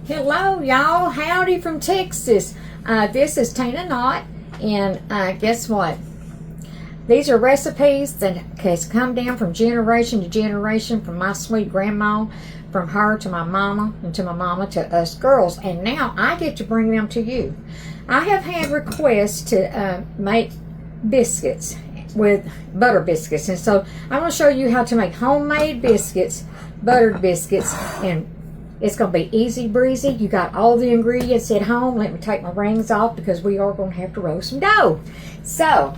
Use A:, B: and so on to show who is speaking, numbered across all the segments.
A: Hello, y'all. Howdy from Texas. This is Tina Knott, and guess what? These are recipes that has come down from generation to generation from my sweet grandma, from her to my mama, and to my mama to us girls, and now I get to bring them to you. I have had requests to make biscuits with butter biscuits, and so I'm going to show you how to make homemade biscuits, buttered biscuits, and it's going to be easy breezy. You got all the ingredients at home. Let me take my rings off because we are going to have to roll some dough. So,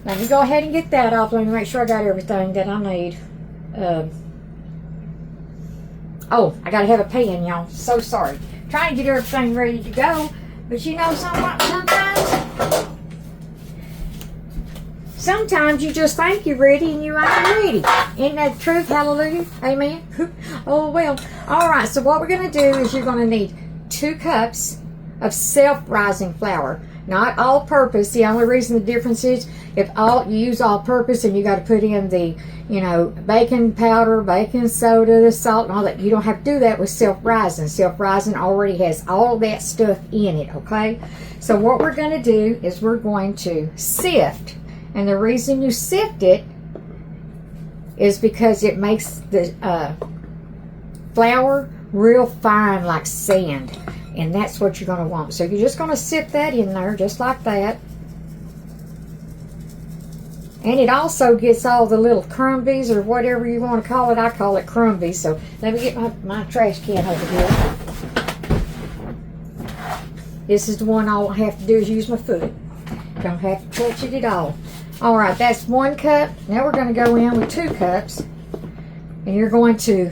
A: let me go ahead and get that off. Let me make sure I got everything that I need. Oh, I got to have a pan, y'all. So sorry. Trying to get everything ready to go. But you know sometimes you just think you're ready and you ain't ready. Isn't that the truth? Hallelujah. Amen. Oh, well. All right. So what we're going to do is you're going to need 2 cups of self-rising flour. Not all-purpose. The only reason the difference is if you use all-purpose and you got to put in the, baking powder, baking soda, the salt, and all that. You don't have to do that with self-rising. Self-rising already has all that stuff in it, okay? So what we're going to do is we're going to sift. And the reason you sift it is because it makes the flour real fine like sand. And that's what you're going to want. So you're just going to sift that in there just like that. And it also gets all the little crumbies or whatever you want to call it. I call it crumbies. So let me get my trash can over here. This is the one all I have to do is use my foot. Don't have to touch it at all. All right, that's 1 cup. Now we're going to go in with 2 cups. And you're going to,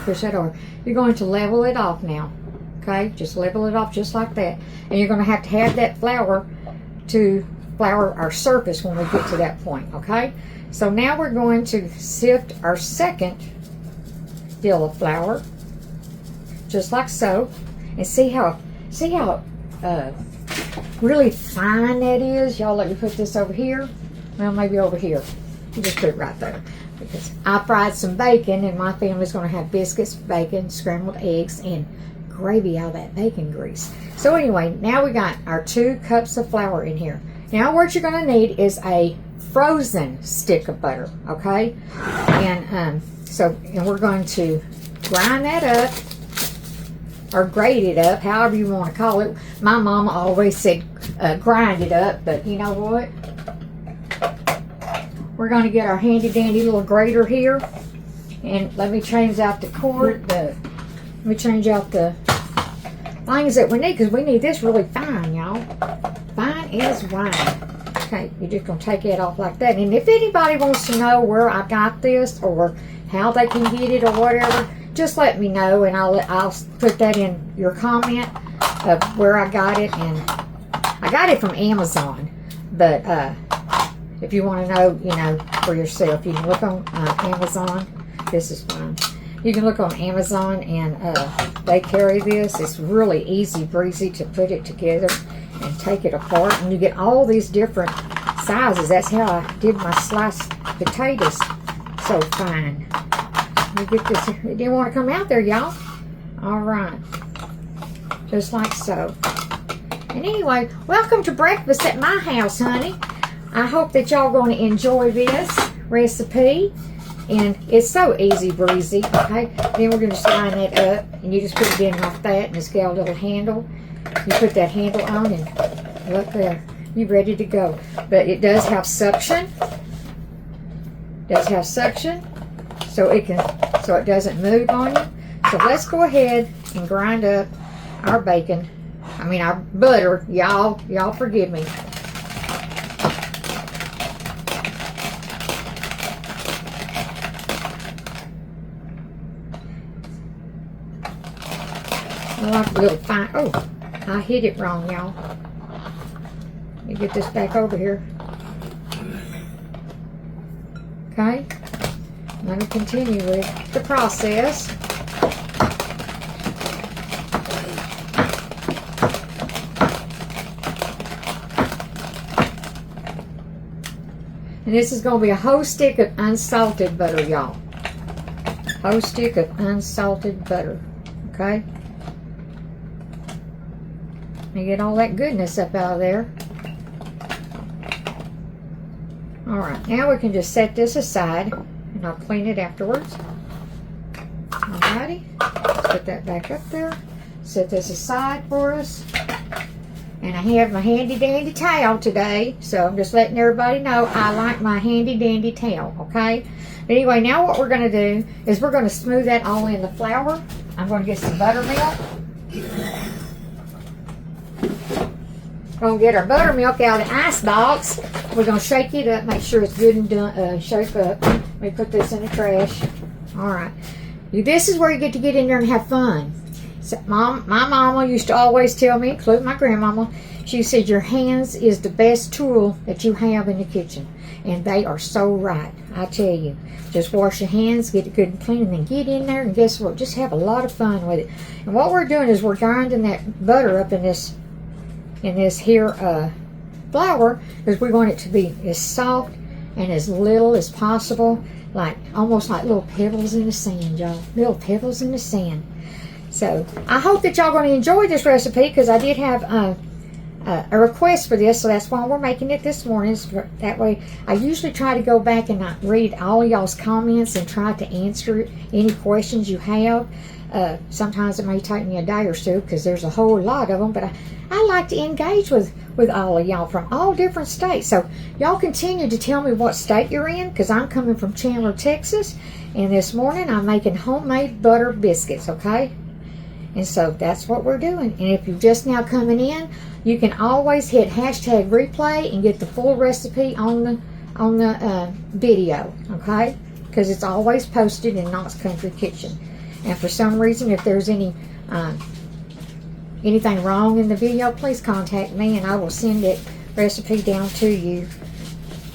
A: push that over. You're going to level it off now. Okay, just level it off just like that. And you're going to have that flour to flour our surface when we get to that point, okay? So now we're going to sift our second deal of flour, just like so. And see how really fine that is. Y'all, let me put this over here. Well, maybe over here. You just put it right there. Because I fried some bacon, and my family's going to have biscuits, bacon, scrambled eggs, and gravy out of that bacon grease. So anyway, now we got our 2 cups of flour in here. Now what you're going to need is a frozen stick of butter, okay? And and we're going to grind that up, or grate it up, however you want to call it. My mama always said grind it up, but you know what? We're going to get our handy dandy little grater here, and let me change out the cord. Let me change out the things that we need, because we need this really fine, y'all. Fine as wine. Okay, you're just going to take it off like that. And if anybody wants to know where I got this or how they can get it or whatever, just let me know, and I'll put that in your comment of where I got it. And I got it from Amazon, but if you want to know, for yourself, you can look on Amazon. This is fine. You can look on Amazon, and they carry this. It's really easy breezy to put it together and take it apart, and you get all these different sizes. That's how I did my sliced potatoes so fine. Let me get this. It didn't want to come out there, y'all. All right, just like so. And anyway, welcome to breakfast at my house, honey. I hope that y'all going to enjoy this recipe. And it's so easy breezy, okay? Then we're going to just line that up, and you just put it in like that, and it's got a little handle. You put that handle on, and look there. You're ready to go. But it does have suction. So it doesn't move on you. So let's go ahead and grind up our bacon. Our butter. Y'all forgive me. I like a little fine. Oh, I hit it wrong, y'all. Let me get this back over here. Okay. I'm going to continue with the process. And this is going to be a whole stick of unsalted butter, y'all. Whole stick of unsalted butter. Okay? Let me get all that goodness up out of there. Alright, now we can just set this aside and I'll clean it afterwards. Alrighty, let's put that back up there. Set this aside for us. And I have my handy dandy towel today, so I'm just letting everybody know I like my handy dandy towel, okay? But anyway, now what we're going to do is we're going to smooth that all in the flour. I'm going to get some buttermilk. We're going to get our buttermilk out of the ice box. We're going to shake it up, make sure it's good and done, shake up. Let me put this in the trash. Alright. This is where you get to get in there and have fun. So my mama used to always tell me, including my grandmama, she said your hands is the best tool that you have in the kitchen. And they are so right, I tell you. Just wash your hands, get it good and clean, and then get in there, and guess what? Just have a lot of fun with it. And what we're doing is we're grinding that butter up in this here flour, because we want it to be as soft and as little as possible, like almost like little pebbles in the sand, y'all. Little pebbles in the sand. So I hope that y'all going to enjoy this recipe, because I did have a request for this, so that's why we're making it this morning. So that way, I usually try to go back and read all of y'all's comments and try to answer any questions you have. Sometimes it may take me a day or so, because there's a whole lot of them, but I like to engage with all of y'all from all different states. So y'all continue to tell me what state you're in, because I'm coming from Chandler, Texas, and this morning I'm making homemade butter biscuits, okay? And so that's what we're doing. And if you're just now coming in, you can always hit hashtag replay and get the full recipe on the video, okay? Because it's always posted in Knott's Country Kitchen. And for some reason, if there's anything wrong in the video, please contact me and I will send that recipe down to you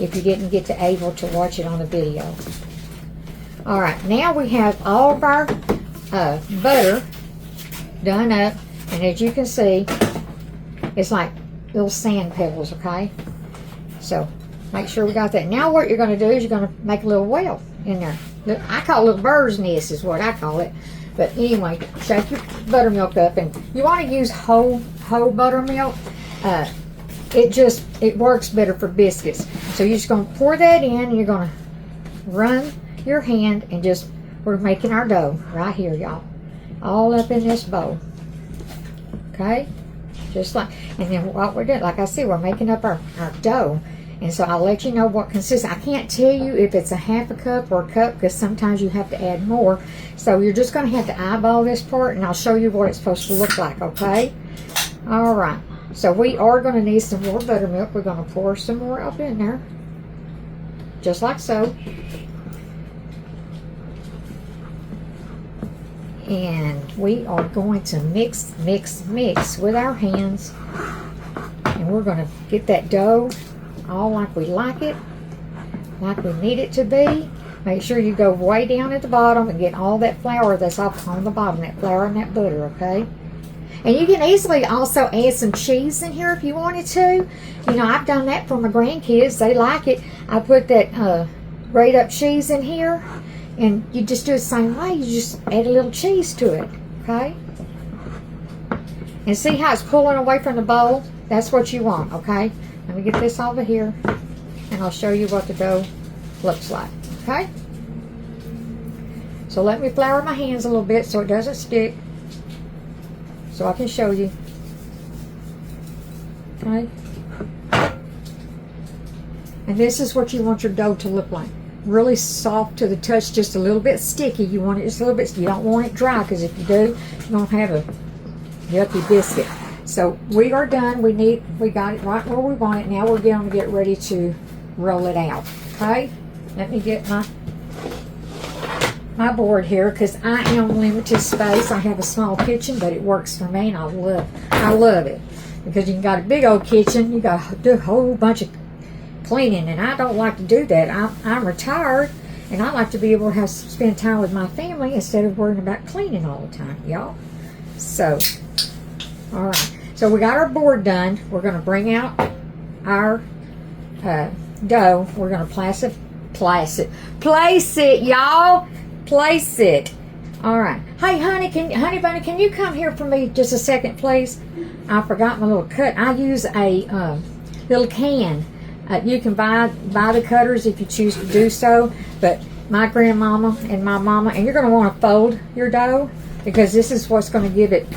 A: if you didn't get to able to watch it on the video. All right, now we have all of our butter done up, and as you can see, it's like little sand pebbles, okay? So make sure we got that. Now what you're going to do is you're going to make a little well in there. I call it a little bird's nest is what I call it. But anyway, shake your buttermilk up, and you want to use whole buttermilk. It works better for biscuits. So you're just going to pour that in, and you're going to run your hand and we're making our dough right here, y'all. All up in this bowl. Okay? Just like, and then what we're doing, like I said, we're making up our dough. And so I'll let you know what consists. I can't tell you if it's a half a cup or a cup, because sometimes you have to add more. So you're just going to have to eyeball this part, and I'll show you what it's supposed to look like, okay? All right. So we are going to need some more buttermilk. We're going to pour some more up in there. Just like so. And we are going to mix with our hands. And we're going to get that dough all like we like it, like we need it to be. Make sure you go way down at the bottom and get all that flour that's up on the bottom, that flour and that butter, okay? And you can easily also add some cheese in here if you wanted to. You know, I've done that for my grandkids. They like it. I put that grate up cheese in here, and you just do it the same way. You just add a little cheese to it, okay? And see how it's pulling away from the bowl? That's what you want, okay? Let me get this over here, and I'll show you what the dough looks like, okay? So let me flour my hands a little bit so it doesn't stick, so I can show you, okay? And this is what you want your dough to look like. Really soft to the touch, just a little bit sticky. You want it just a little bit, you don't want it dry, because if you do, you're going to have a yucky biscuit. So we are done. We got it right where we want it. Now we're going to get ready to roll it out. Okay? Let me get my board here, because I am limited space. I have a small kitchen, but it works for me, and I love it. Because you got a big old kitchen, you got to do a whole bunch of cleaning, and I don't like to do that. I'm retired, and I like to be able to spend time with my family instead of worrying about cleaning all the time, y'all. So, all right. So we got our board done. We're going to bring out our dough. We're going to place it, y'all. Place it. All right. Hey, honey bunny, can you come here for me just a second, please? I forgot my little cut. I use a little can. You can buy the cutters if you choose to do so, but my grandmama and my mama, and you're going to want to fold your dough because this is what's going to give it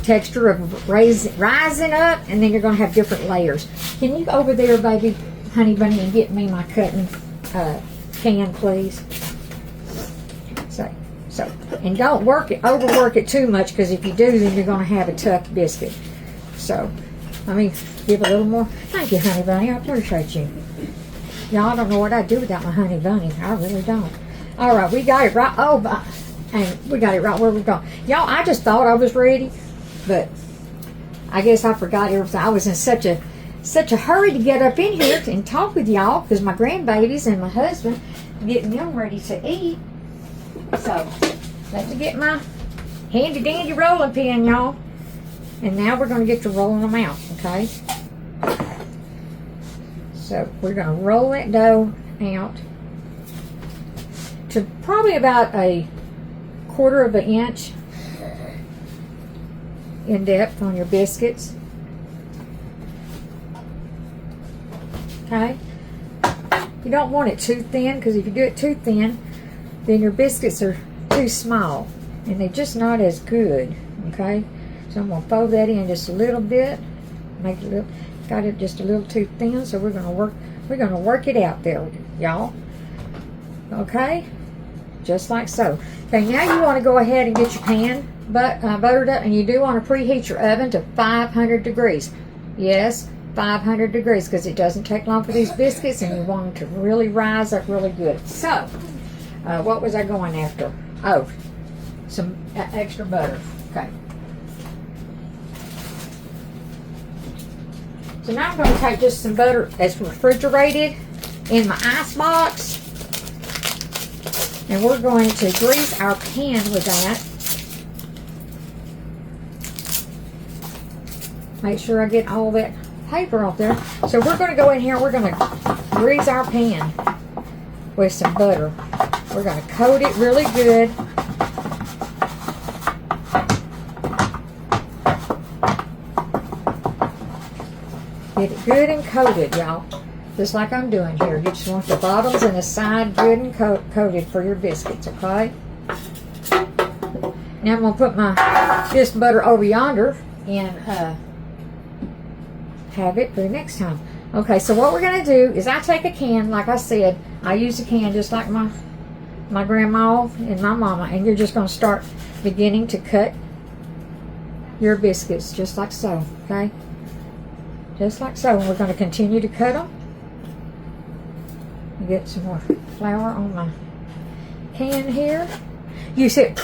A: texture of rising up, and then you're going to have different layers. Can you go over there, baby, honey bunny, and get me my cutting can, please? So, and don't overwork it too much, because if you do, then you're going to have a tough biscuit. So, let me give a little more. Thank you, honey bunny. I appreciate you. Y'all don't know what I'd do without my honey bunny. I really don't. All right, we got it right. Oh, and we got it right where we're going. Y'all, I just thought I was ready, but I guess I forgot everything. I was in such a hurry to get up in here and talk with y'all, because my grandbabies and my husband getting them ready to eat. So, let me get my handy dandy rolling pin, y'all. And now we're going to get to rolling them out, okay? So, we're going to roll that dough out to probably about a 1/4 of an inch in depth on your biscuits. Okay? You don't want it too thin, because if you do it too thin, then your biscuits are too small and they're just not as good. Okay, so I'm going to fold that in just a little bit, make it a little, got it just a little too thin, so we're going to work it out there, y'all. Okay, just like so. Okay, now you want to go ahead and get your pan buttered up, and you do want to preheat your oven to 500 degrees. Yes, 500 degrees, because it doesn't take long for these biscuits, and you want them to really rise up really good. So, what was I going after? Oh, some extra butter. Okay. So now I'm going to take just some butter that's refrigerated in my ice box, and we're going to grease our pan with that. Make sure I get all that paper off there. So we're going to go in here, we're going to grease our pan with some butter. We're going to coat it really good. Get it good and coated, y'all. Just like I'm doing here. You just want the bottoms and the side good and coated for your biscuits, okay? Now I'm going to put this butter over yonder and have it for the next time. Okay, so what we're going to do is I take a can, like I said, I use a can just like my grandma and my mama, and you're just going to start beginning to cut your biscuits just like so, okay? Just like so. And we're going to continue to cut them. Get some more flour on my can here. You said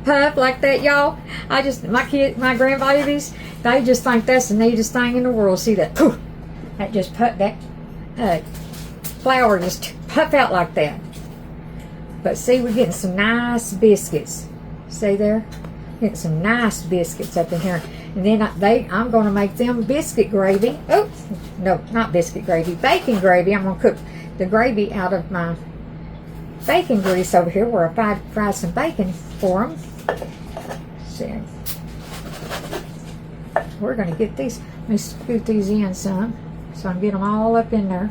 A: puff like that, y'all. My grandbabies, they just think that's the neatest thing in the world. See that? Poof, that just put that flour just puff out like that. But see, we're getting some nice biscuits. See there? Getting some nice biscuits up in here. And then I'm going to make them biscuit gravy. Oh, no, not biscuit gravy. Bacon gravy. I'm going to cook the gravy out of my bacon grease over here where I fried some bacon for them. See, we're going to get these. Let me scoot these in some so I can get them all up in there.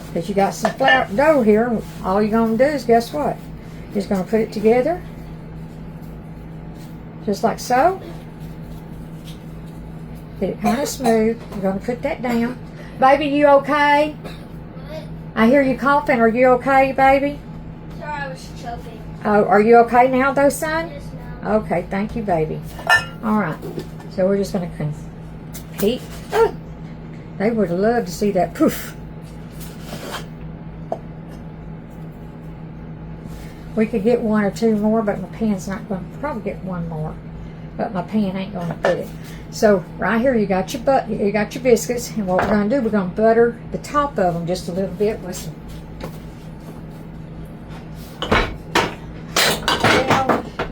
A: Because you got some flour dough here. All you're going to do is, guess what? You're just going to put it together. Just like so. Get it kind of smooth. You're going to put that down. Baby, you okay? I hear you coughing. Are you okay, baby?
B: Sorry, I was choking.
A: Oh, are you okay now, though, son?
B: Yes, ma'am.
A: Okay, thank you, baby. All right. So we're just going to compete. Oh, they would have loved to see that poof. We could get one or two more, but my pan's not going to probably get one more. But my pan ain't going to fit it. So right here you got your biscuits, and what we're going to do, we're going to butter the top of them just a little bit with some.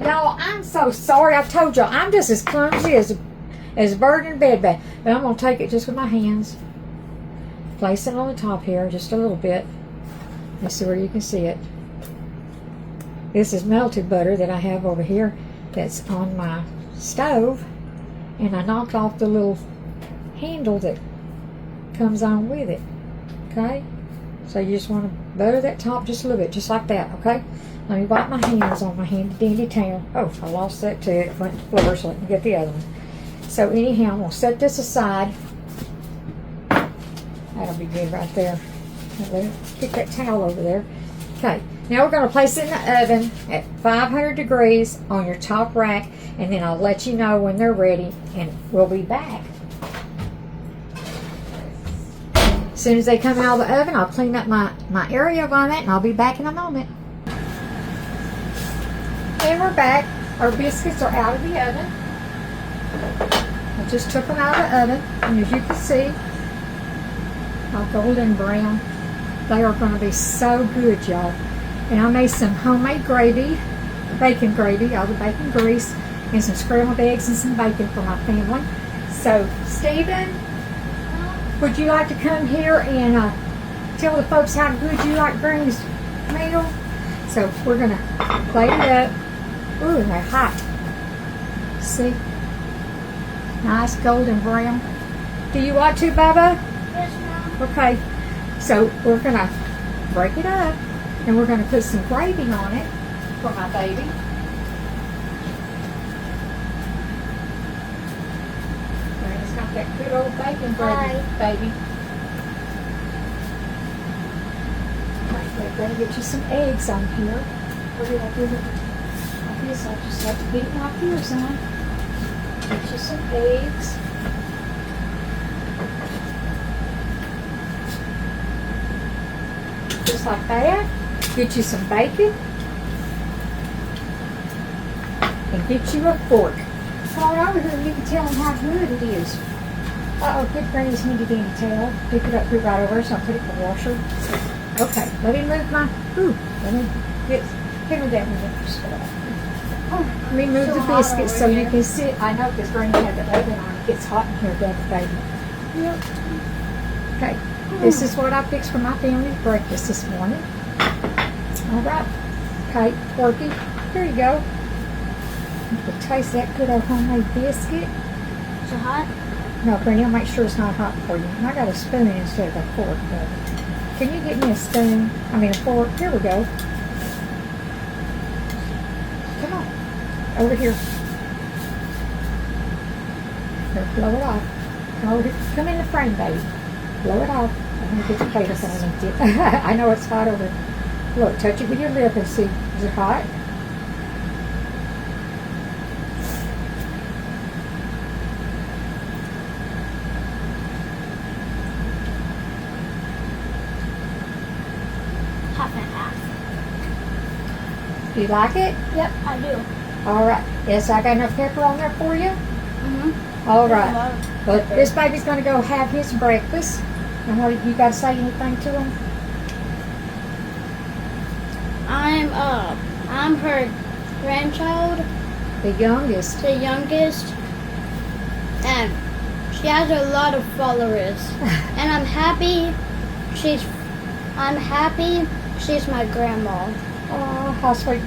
A: Y'all, I'm so sorry. I told y'all I'm just as clumsy as a bird in a bed bag. But I'm going to take it just with my hands, place it on the top here just a little bit. Let's see where you can see it. This is melted butter that I have over here that's on my stove, and I knocked off the little handle that comes on with it. Okay? So you just want to butter that top just a little bit, just like that, okay? Let me wipe my hands on my handy dandy towel. Oh, I lost that too. It went to the floor, so let me get the other one. So anyhow, I'm going to set this aside. That'll be good right there. Let me kick that towel over there. Okay, now we're going to place it in the oven at 500 degrees on your top rack, and then I'll let you know when they're ready, and we'll be back. As soon as they come out of the oven, I'll clean up my area on it, and I'll be back in a moment. And we're back. Our biscuits are out of the oven. I just took them out of the oven, and as you can see, how golden brown. They are going to be so good, y'all. And I made some homemade gravy, bacon gravy, all the bacon grease, and some scrambled eggs and some bacon for my family. So, Stephen, would you like to come here and tell the folks how good you like Granny's meal? So we're going to plate it up. Ooh, they're hot. See? Nice golden brown. Do you want to, Bubba?
B: Yes, Mom.
A: Okay. So we're going to break it up, and we're going to put some gravy on it for my baby. Granny's got that good old bacon gravy, baby. We're going to get you some eggs on here. What did I do with it? I guess I'll just have to beat my ears on. Get you some eggs. Just like that. Get you some bacon. And get you a fork. Come on over here and you can tell them how good it is. Uh-oh, get Granny's handy dandy towel. Pick it up, put it right over so I'll put it in the washer. Okay, let me move my, let me get me that one. Let me move the biscuits so you can sit. I know because Granny had the oven on. It gets hot in here, doesn't it, baby? Yep. Okay, this is what I fixed for my family's breakfast this morning. All right. Okay, Porky, here you go. You can taste that good old homemade biscuit.
B: Is it hot?
A: No, Granny, I'll make sure it's not hot for you. I got a spoon instead of a fork, baby. Can you get me a spoon? I mean a fork. Here we go. Come on. Over here. Here, blow it off. Come over here. Come in the frame, baby. Blow it off. I'm going to get the plate up underneath it. I know it's hot over. Look, touch it with your lip and see. Is it hot?
B: Half and half.
A: Do you like it?
B: Yep, I do.
A: All right. Yes, I got enough pepper on there for you?
B: Mm-hmm.
A: All right. But this baby's going to go have his breakfast. And what, you got to say anything to him?
B: I'm her grandchild,
A: The youngest.
B: the youngest, and she has a lot of followers. And I'm happy she's my grandma.
A: Oh, how sweet.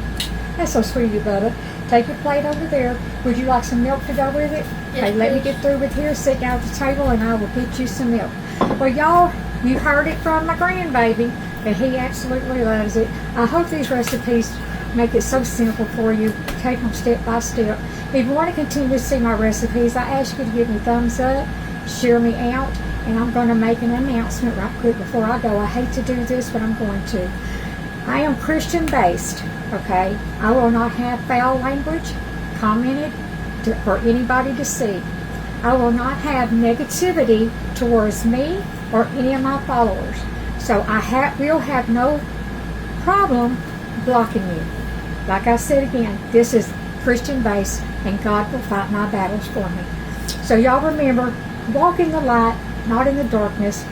A: That's so sweet of you, Bubba. Take your plate over there. Would you like some milk to go with it?
B: Yes,
A: Okay, let me
B: please.
A: get through with here, sit down at the table, and I will get you some milk. Well, y'all, you heard it from my grandbaby, and he absolutely loves it. I hope these recipes make it so simple for you. Take them step by step. If you want to continue to see my recipes, I ask you to give me thumbs up, share me out, and I'm going to make an announcement right quick before I go. I hate to do this, but I'm going to. I am Christian based, okay? I will not have foul language commented for anybody to see. I will not have negativity towards me or any of my followers. So I will have no problem blocking you. Like I said again, this is Christian based and God will fight my battles for me. So y'all remember, walk in the light, not in the darkness.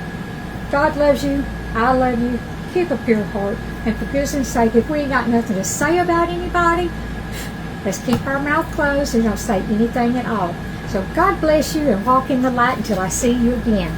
A: God loves you. I love you. Keep a pure heart. And for goodness sake, if we ain't got nothing to say about anybody, let's keep our mouth closed and don't say anything at all. So God bless you and walk in the light until I see you again.